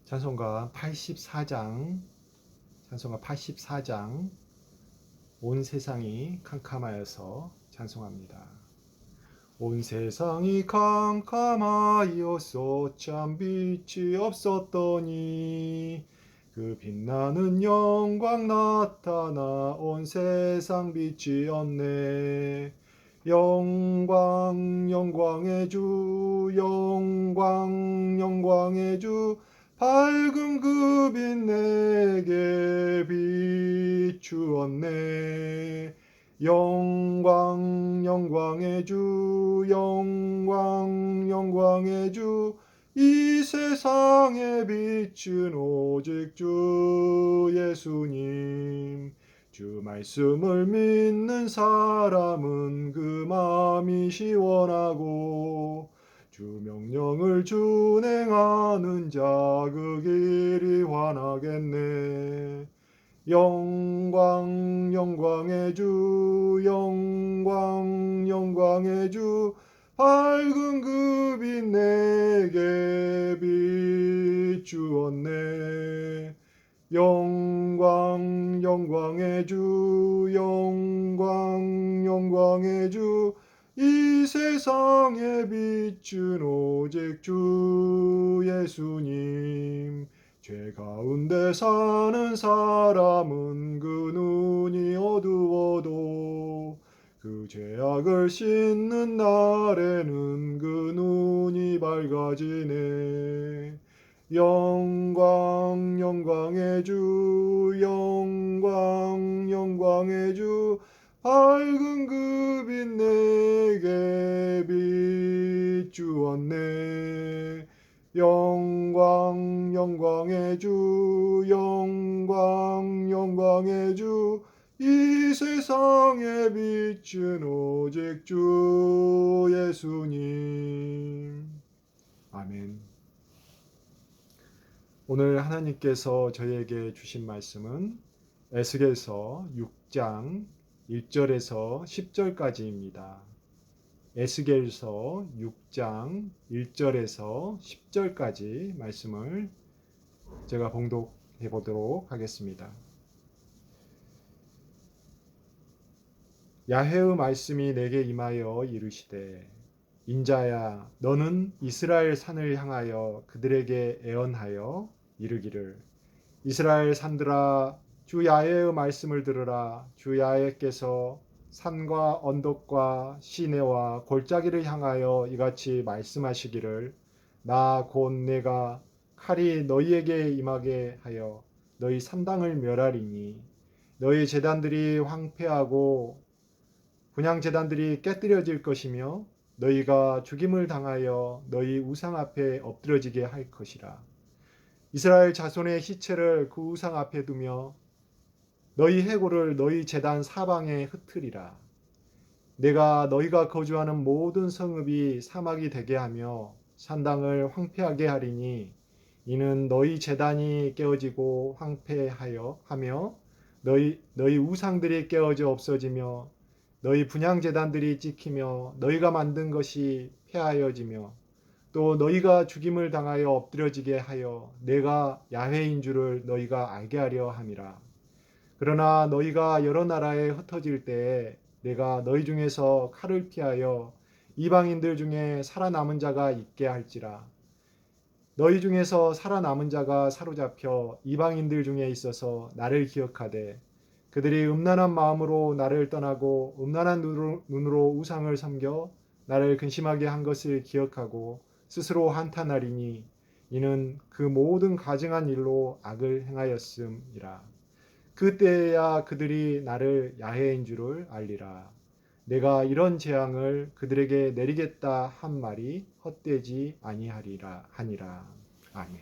찬송가 84장, 찬송가 84장, 온 세상이 캄캄하여서 찬송합니다. 온 세상이 캄캄하여서 참 빛이 없었더니 그 빛나는 영광 나타나 온 세상 빛이 없네. 영광 영광의 주, 영광 영광의 주, 밝은 그 빛 내게 비추었네. 영광 영광의 주, 영광 영광의 주, 이 세상의 빛은 오직 주 예수님. 주 말씀을 믿는 사람은 그 마음이 시원하고 주 명령을 준행하는 자 그 길이 환하겠네. 영광 영광의 주, 영광 영광의 주, 밝은 그 빛 내게 비추었네. 영광 영광의 주, 영광 영광의 주, 이 세상의 빛은 오직 주 예수님. 죄 가운데 사는 사람은 그 눈이 어두워도 그 죄악을 씻는 날에는 그 눈이 밝아지네. 영광 영광의 주, 영광 영광의 주, 밝은 그 빛 내게 비추었네. 영광 영광의 주, 영광 영광의 주, 이 세상의 빛은 오직 주 예수님. 아멘. 오늘 하나님께서 저희에게 주신 말씀은 에스겔서 6장 1절에서 10절까지입니다. 에스겔서 6장 1절에서 10절까지 말씀을 제가 봉독해 보도록 하겠습니다. 야훼의 말씀이 내게 임하여 이르시되, 인자야, 너는 이스라엘 산을 향하여 그들에게 애언하여 이르기를, 이스라엘 산들아, 주 야훼의 말씀을 들으라. 주 야훼께서 산과 언덕과 시내와 골짜기를 향하여 이같이 말씀하시기를, 나 곧 내가 칼이 너희에게 임하게 하여 너희 산당을 멸하리니 너희 제단들이 황폐하고 분향 제단들이 깨뜨려질 것이며 너희가 죽임을 당하여 너희 우상 앞에 엎드러지게 할 것이라. 이스라엘 자손의 시체를 그 우상 앞에 두며 너희 해골을 너희 제단 사방에 흩으리라. 내가 너희가 거주하는 모든 성읍이 사막이 되게 하며 산당을 황폐하게 하리니 이는 너희 제단이 깨어지고 황폐하며 너희 우상들이 깨어져 없어지며 너희 분향 제단들이 찍히며 너희가 만든 것이 폐하여지며 또 너희가 죽임을 당하여 엎드려지게 하여 내가 야훼인 줄을 너희가 알게 하려 함이라. 그러나 너희가 여러 나라에 흩어질 때에 내가 너희 중에서 칼을 피하여 이방인들 중에 살아남은 자가 있게 할지라. 너희 중에서 살아남은 자가 사로잡혀 이방인들 중에 있어서 나를 기억하되 그들이 음란한 마음으로 나를 떠나고 음란한 눈으로 우상을 섬겨 나를 근심하게 한 것을 기억하고 스스로 한탄하리니 이는 그 모든 가증한 일로 악을 행하였음이라. 그때야 그들이 나를 야훼인 줄을 알리라. 내가 이런 재앙을 그들에게 내리겠다 한 말이 헛되지 아니하리라 하니라. 아멘.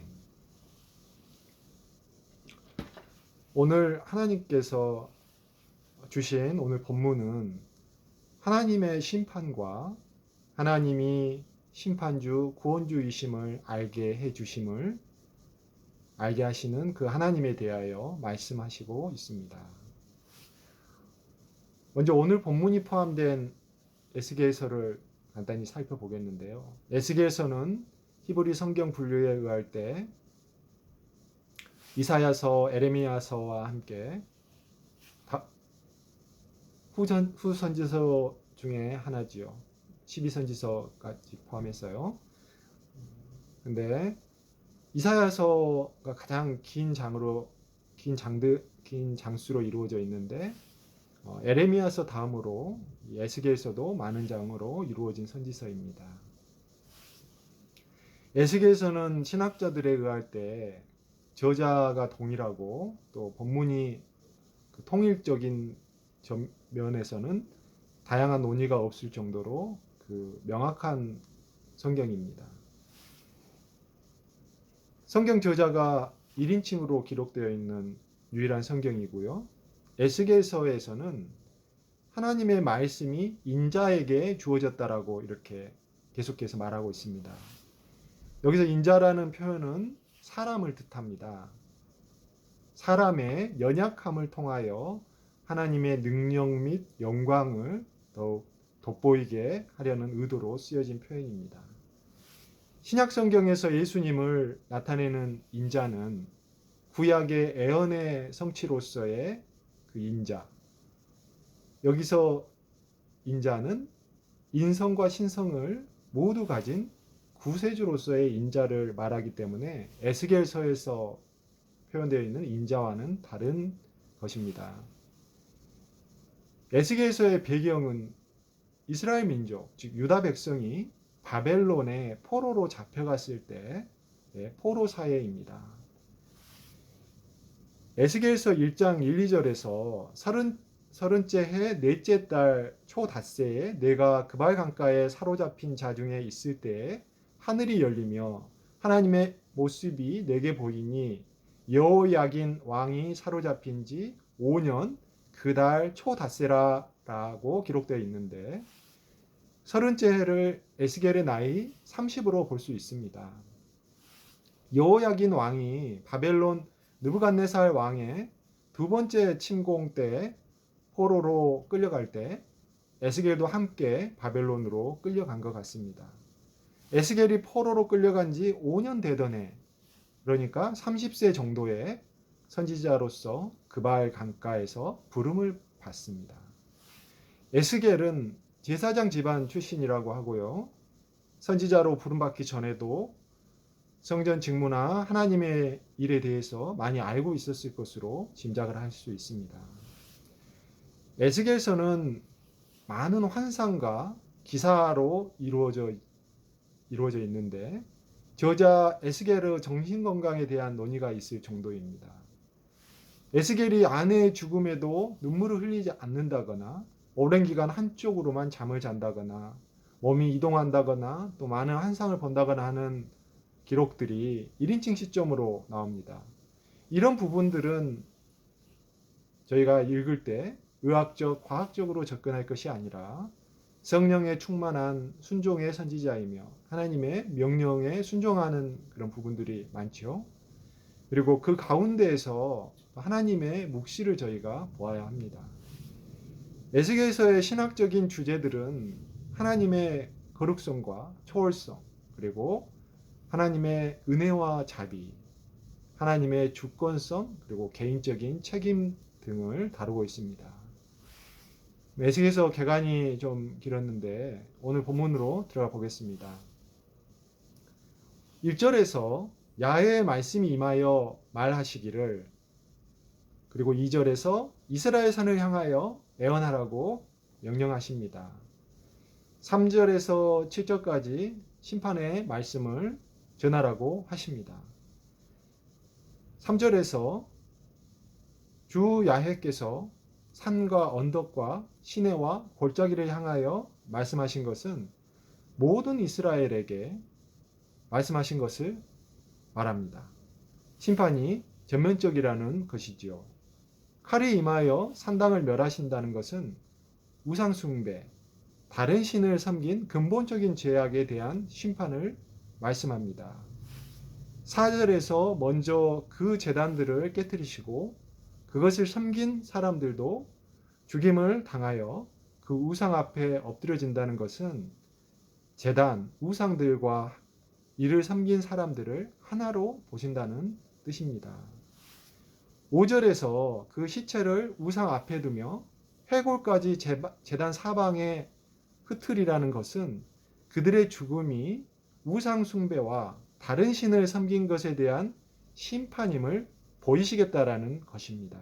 오늘 하나님께서 주신 오늘 본문은 하나님의 심판과 하나님이 심판주 구원주이심을 알게 하시는 그 하나님에 대하여 말씀하시고 있습니다. 먼저 오늘 본문이 포함된 에스겔서를 간단히 살펴보겠는데요. 에스겔서는 히브리 성경 분류에 의할 때 이사야서, 에레미야서와 함께 후선지서 중에 하나지요. 12선지서까지 포함했어요. 근데 이사야서가 가장 긴 장수로 이루어져 있는데 에레미야서 다음으로 에스겔서도 많은 장으로 이루어진 선지서입니다. 에스겔서는 신학자들에 의할 때 저자가 동일하고 또 본문이 통일적인 면에서는 다양한 논의가 없을 정도로 명확한 성경입니다. 성경 저자가 1인칭으로 기록되어 있는 유일한 성경이고요. 에스겔서에서는 하나님의 말씀이 인자에게 주어졌다라고 이렇게 계속해서 말하고 있습니다. 여기서 인자라는 표현은 사람을 뜻합니다. 사람의 연약함을 통하여 하나님의 능력 및 영광을 더욱 돋보이게 하려는 의도로 쓰여진 표현입니다. 신약 성경에서 예수님을 나타내는 인자는 구약의 애언의 성취로서의 그 인자. 여기서 인자는 인성과 신성을 모두 가진 구세주로서의 인자를 말하기 때문에 에스겔서에서 표현되어 있는 인자와는 다른 것입니다. 에스겔서의 배경은 이스라엘 민족, 즉 유다 백성이 바벨론에 포로로 잡혀갔을 때 포로 사회입니다. 에스겔서 1장 1, 2절에서 서른째 해 넷째 달 초닷새에 내가 그발 강가에 사로잡힌 자 중에 있을 때에 하늘이 열리며 하나님의 모습이 내게 보이니 여호야긴 왕이 사로잡힌 지 5년 그달 초닷새라라고 기록되어 있는데 서른째 해를 에스겔의 나이 30으로 볼 수 있습니다. 여호야긴 왕이 바벨론 느부갓네살 왕의 두 번째 침공 때 포로로 끌려갈 때 에스겔도 함께 바벨론으로 끌려간 것 같습니다. 에스겔이 포로로 끌려간 지 5년 되던 해, 그러니까 30세 정도의 선지자로서 그발 강가에서 부름을 받습니다. 에스겔은 제사장 집안 출신이라고 하고요. 선지자로 부름받기 전에도 성전 직무나 하나님의 일에 대해서 많이 알고 있었을 것으로 짐작을 할 수 있습니다. 에스겔서는 많은 환상과 기사로 이루어져 있는데 저자 에스겔의 정신건강에 대한 논의가 있을 정도입니다. 에스겔이 아내의 죽음에도 눈물을 흘리지 않는다거나 오랜 기간 한쪽으로만 잠을 잔다거나 몸이 이동한다거나 또 많은 환상을 본다거나 하는 기록들이 1인칭 시점으로 나옵니다. 이런 부분들은 저희가 읽을 때 의학적, 과학적으로 접근할 것이 아니라 성령에 충만한 순종의 선지자이며 하나님의 명령에 순종하는 그런 부분들이 많죠. 그리고 그 가운데에서 하나님의 묵시를 저희가 보아야 합니다. 에스겔서의 신학적인 주제들은 하나님의 거룩성과 초월성, 그리고 하나님의 은혜와 자비, 하나님의 주권성, 그리고 개인적인 책임 등을 다루고 있습니다. 에스겔서 개간이 좀 길었는데 오늘 본문으로 들어가 보겠습니다. 1절에서 야훼의 말씀이 임하여 말하시기를, 그리고 2절에서 이스라엘 산을 향하여 애원하라고 명령하십니다. 3절에서 7절까지 심판의 말씀을 전하라고 하십니다. 3절에서 주 야훼께서 산과 언덕과 시내와 골짜기를 향하여 말씀하신 것은 모든 이스라엘에게 말씀하신 것을 말합니다. 심판이 전면적이라는 것이지요. 칼이 임하여 산당을 멸하신다는 것은 우상 숭배, 다른 신을 섬긴 근본적인 죄악에 대한 심판을 말씀합니다. 4절에서 먼저 그 제단들을 깨뜨리시고 그것을 섬긴 사람들도 죽임을 당하여 그 우상 앞에 엎드려진다는 것은 제단, 우상들과 이를 섬긴 사람들을 하나로 보신다는 뜻입니다. 5절에서 그 시체를 우상 앞에 두며 해골까지 제단 사방에 흩으리라는 것은 그들의 죽음이 우상 숭배와 다른 신을 섬긴 것에 대한 심판임을 보이시겠다라는 것입니다.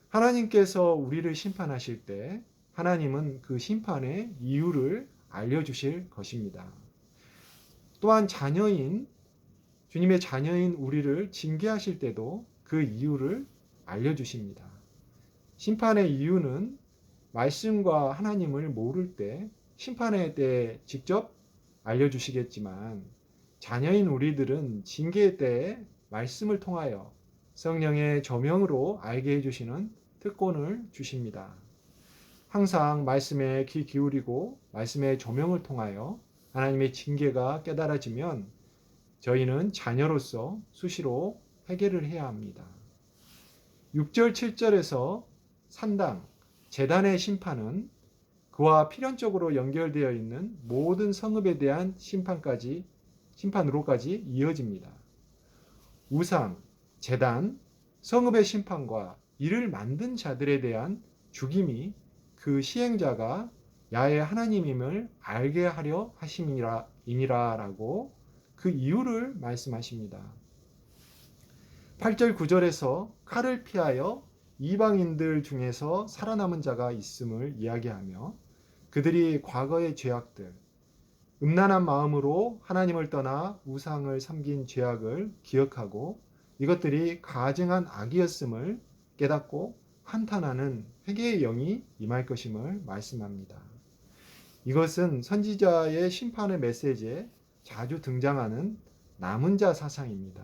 하나님께서 우리를 심판하실 때 하나님은 그 심판의 이유를 알려주실 것입니다. 또한 주님의 자녀인 우리를 징계하실 때도 그 이유를 알려주십니다. 심판의 이유는 말씀과 하나님을 모를 때 심판에 대해 직접 알려주시겠지만 자녀인 우리들은 징계의 때에 말씀을 통하여 성령의 조명으로 알게 해주시는 특권을 주십니다. 항상 말씀에 귀 기울이고 말씀의 조명을 통하여 하나님의 징계가 깨달아지면 저희는 자녀로서 수시로 회개를 해야 합니다. 6절, 7절에서 산당, 제단의 심판은 그와 필연적으로 연결되어 있는 모든 성읍에 대한 심판으로까지 이어집니다. 우상, 제단, 성읍의 심판과 이를 만든 자들에 대한 죽임이 그 시행자가 야훼 하나님임을 알게 하려 하심이니라라고 그 이유를 말씀하십니다. 8절 9절에서 칼을 피하여 이방인들 중에서 살아남은 자가 있음을 이야기하며 그들이 과거의 죄악들, 음란한 마음으로 하나님을 떠나 우상을 섬긴 죄악을 기억하고 이것들이 가증한 악이었음을 깨닫고 한탄하는 회개의 영이 임할 것임을 말씀합니다. 이것은 선지자의 심판의 메시지에 자주 등장하는 남은 자 사상입니다.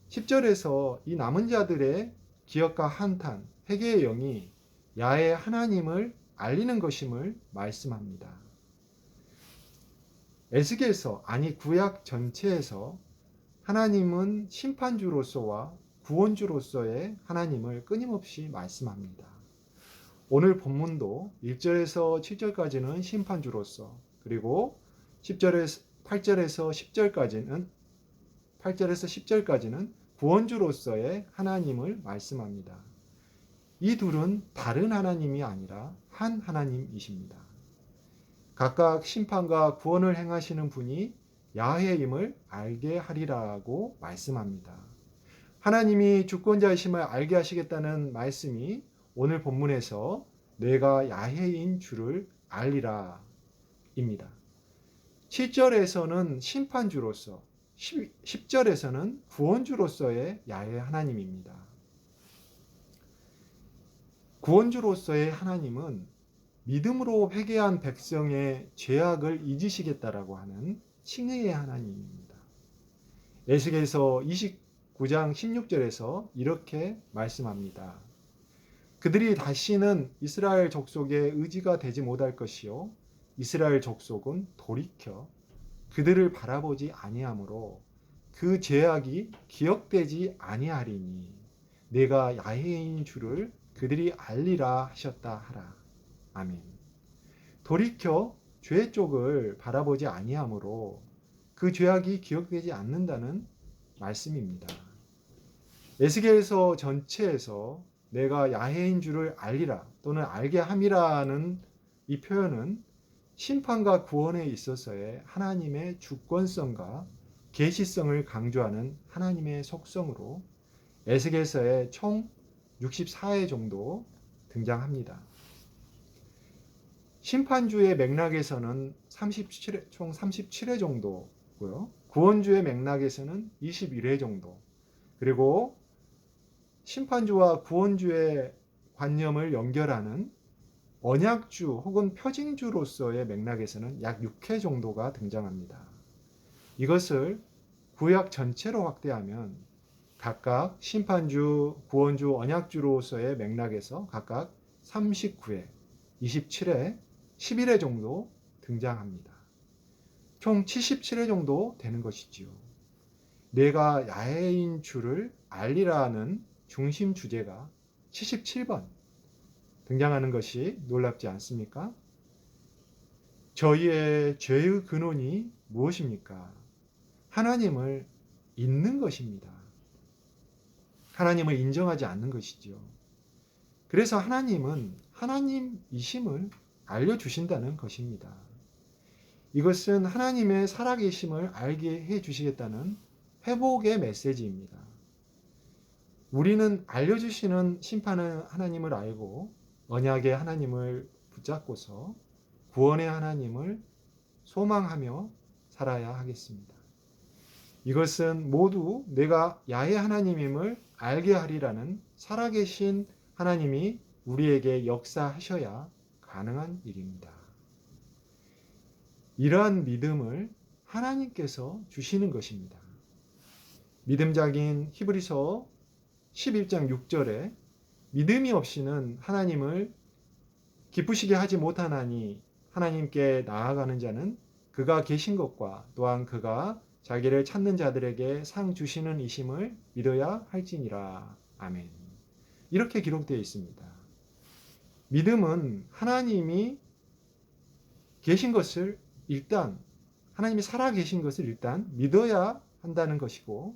10절에서 이 남은 자들의 기억과 한탄, 회개의 영이 야훼 하나님을 알리는 것임을 말씀합니다. 에스겔서, 구약 전체에서 하나님은 심판주로서와 구원주로서의 하나님을 끊임없이 말씀합니다. 오늘 본문도 1절에서 7절까지는 심판주로서, 그리고 8절에서 10절까지는 구원주로서의 하나님을 말씀합니다. 이 둘은 다른 하나님이 아니라 한 하나님이십니다. 각각 심판과 구원을 행하시는 분이 야훼임을 알게 하리라고 말씀합니다. 하나님이 주권자이심을 알게 하시겠다는 말씀이 오늘 본문에서 내가 야훼인 줄을 알리라 입니다. 7절에서는 심판주로서, 10절에서는 구원주로서의 야훼 하나님입니다. 구원주로서의 하나님은 믿음으로 회개한 백성의 죄악을 잊으시겠다라고 하는 칭의의 하나님입니다. 에스겔서 29장 16절에서 이렇게 말씀합니다. 그들이 다시는 이스라엘 족속의 의지가 되지 못할 것이요 이스라엘 족속은 돌이켜 그들을 바라보지 아니하므로 그 죄악이 기억되지 아니하리니 내가 야훼인 줄을 그들이 알리라 하셨다 하라. 아멘. 돌이켜 죄 쪽을 바라보지 아니하므로 그 죄악이 기억되지 않는다는 말씀입니다. 에스겔서 전체에서 내가 야훼인 줄을 알리라 또는 알게 함이라는 이 표현은 심판과 구원에 있어서의 하나님의 주권성과 계시성을 강조하는 하나님의 속성으로 에스겔서에 총 64회 정도 등장합니다. 심판주의 맥락에서는 총 37회 정도고요. 구원주의 맥락에서는 21회 정도. 그리고 심판주와 구원주의 관념을 연결하는 언약주 혹은 표징주로서의 맥락에서는 약 6회 정도가 등장합니다. 이것을 구약 전체로 확대하면 각각 심판주, 구원주, 언약주로서의 맥락에서 각각 39회, 27회, 11회 정도 등장합니다. 총 77회 정도 되는 것이지요. 내가 야훼인 줄을 알리라는 중심 주제가 77번 등장하는 것이 놀랍지 않습니까? 저희의 죄의 근원이 무엇입니까? 하나님을 잊는 것입니다. 하나님을 인정하지 않는 것이지요. 그래서 하나님은 하나님이심을 알려주신다는 것입니다. 이것은 하나님의 살아계심을 알게 해 주시겠다는 회복의 메시지입니다. 우리는 알려주시는 심판의 하나님을 알고 언약의 하나님을 붙잡고서 구원의 하나님을 소망하며 살아야 하겠습니다. 이것은 모두 내가 야훼 하나님임을 알게 하리라는 살아계신 하나님이 우리에게 역사하셔야 가능한 일입니다. 이러한 믿음을 하나님께서 주시는 것입니다. 믿음작인 히브리서 11장 6절에 믿음이 없이는 하나님을 기쁘시게 하지 못하나니 하나님께 나아가는 자는 그가 계신 것과 또한 그가 자기를 찾는 자들에게 상 주시는 이심을 믿어야 할지니라. 아멘. 이렇게 기록되어 있습니다. 믿음은 하나님이 계신 것을 일단 하나님이 살아 계신 것을 일단 믿어야 한다는 것이고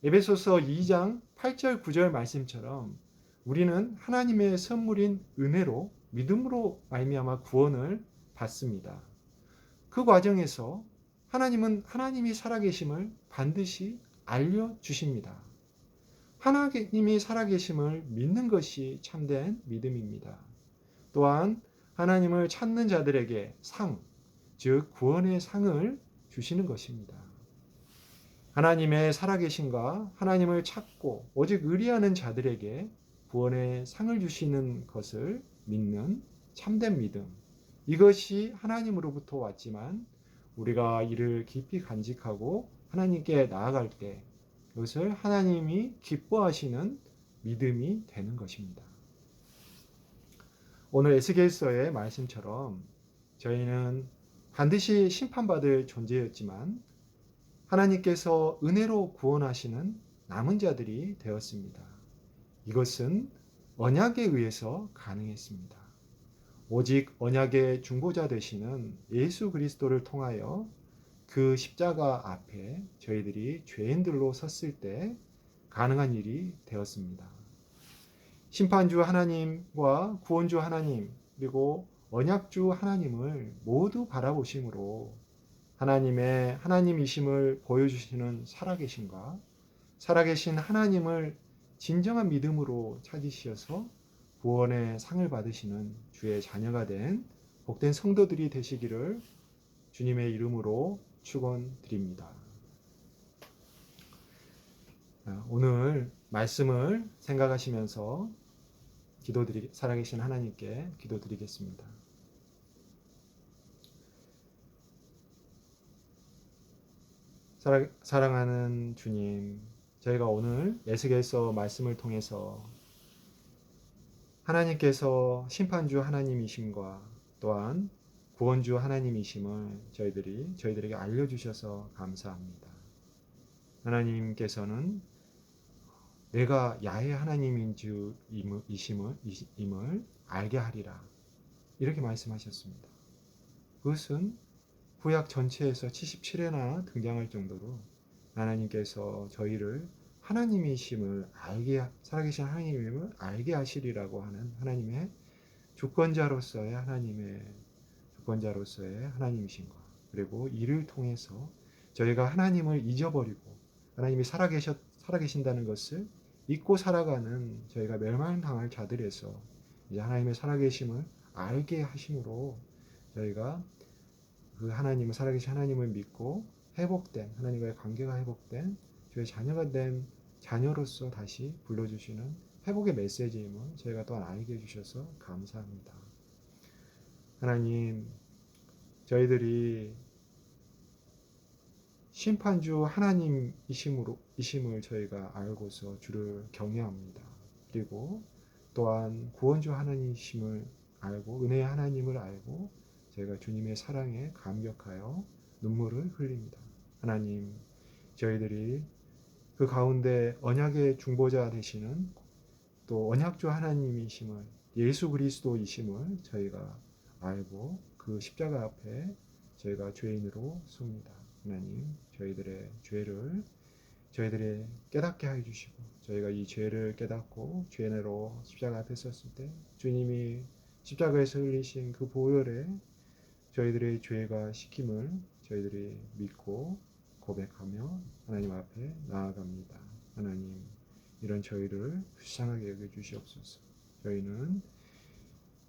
에베소서 2장 8절 9절 말씀처럼 우리는 하나님의 선물인 은혜로 믿음으로 말미암아 구원을 받습니다. 그 과정에서 하나님은 하나님이 살아계심을 반드시 알려주십니다. 하나님이 살아계심을 믿는 것이 참된 믿음입니다. 또한 하나님을 찾는 자들에게 상, 즉 구원의 상을 주시는 것입니다. 하나님의 살아계심과 하나님을 찾고 오직 의리하는 자들에게 구원의 상을 주시는 것을 믿는 참된 믿음. 이것이 하나님으로부터 왔지만 우리가 이를 깊이 간직하고 하나님께 나아갈 때 그것을 하나님이 기뻐하시는 믿음이 되는 것입니다. 오늘 에스겔서의 말씀처럼 저희는 반드시 심판받을 존재였지만 하나님께서 은혜로 구원하시는 남은 자들이 되었습니다. 이것은 언약에 의해서 가능했습니다. 오직 언약의 중보자 되시는 예수 그리스도를 통하여 그 십자가 앞에 저희들이 죄인들로 섰을 때 가능한 일이 되었습니다. 심판주 하나님과 구원주 하나님 그리고 언약주 하나님을 모두 바라보심으로 하나님의 하나님이심을 보여주시는 살아계심과 살아계신 하나님을 진정한 믿음으로 찾으셔서 구원의 상을 받으시는 주의 자녀가 된 복된 성도들이 되시기를 주님의 이름으로 축원드립니다. 오늘 말씀을 생각하시면서 살아계신 하나님께 기도드리겠습니다. 사랑하는 주님, 저희가 오늘 에스겔서 말씀을 통해서 하나님께서 심판주 하나님이심과 또한 구원주 하나님이심을 저희들에게 알려주셔서 감사합니다. 하나님께서는 내가 야훼 하나님인 주임을 알게 하리라 이렇게 말씀하셨습니다. 그것은 구약 전체에서 77회나 등장할 정도로 하나님께서 저희를 하나님이심을 살아계신 하나님임을 알게 하시리라고 하는 하나님의 주권자로서의 하나님이신가, 그리고 이를 통해서 저희가 하나님을 잊어버리고 하나님이 살아계신다는 것을 잊고 살아가는 저희가 멸망당할 자들에서 이제 하나님의 살아계심을 알게 하심으로 저희가 그 살아계신 하나님을 믿고 회복된 하나님과의 관계가 회복된 주의 자녀가 된 자녀로서 다시 불러주시는 회복의 메시지임을 저희가 또한 알게 해주셔서 감사합니다. 하나님, 저희들이 심판주 하나님이심을 저희가 알고서 주를 경외합니다. 그리고 또한 구원주 하나님이심을 알고 은혜의 하나님을 알고 저희가 주님의 사랑에 감격하여 눈물을 흘립니다. 하나님, 저희들이 그 가운데 언약의 중보자 되시는 또 언약주 하나님이심을 예수 그리스도이심을 저희가 알고 그 십자가 앞에 저희가 죄인으로 섭니다. 하나님, 저희들의 죄를 저희들이 깨닫게 해 주시고 저희가 이 죄를 깨닫고 죄내로 십자가 앞에 섰을 때 주님이 십자가에서 흘리신 그 보혈에 저희들의 죄가 씻김을 저희들이 믿고 고백하며 하나님 앞에 나아갑니다. 하나님, 이런 저희를 불쌍하게 여겨 주시옵소서. 저희는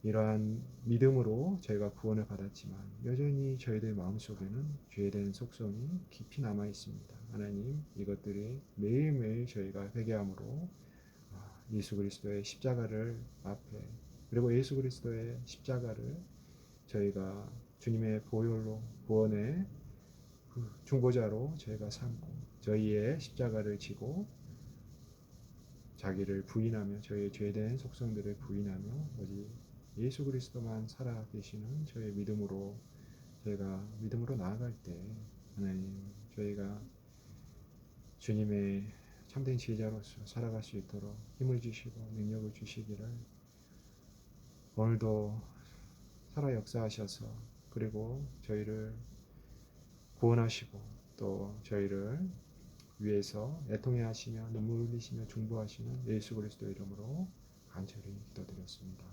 이러한 믿음으로 저희가 구원을 받았지만 여전히 저희들 마음속에는 죄된 속성이 깊이 남아 있습니다. 하나님, 이것들이 매일매일 저희가 회개함으로 예수 그리스도의 십자가를 앞에, 그리고 예수 그리스도의 십자가를 저희가 주님의 보혈로 구원의 그 중보자로 저희가 삼고 저희의 십자가를 지고 자기를 부인하며 저희의 죄된 속성들을 부인하며 오직 예수 그리스도만 살아 계시는 저희의 믿음으로 저희가 믿음으로 나아갈 때 하나님, 저희가 주님의 참된 제자로서 살아갈 수 있도록 힘을 주시고 능력을 주시기를 오늘도 살아 역사하셔서 그리고 저희를 구원하시고 또 저희를 위해서 애통해 하시며 눈물 흘리시며 중보하시는 예수 그리스도 이름으로 간절히 기도드렸습니다.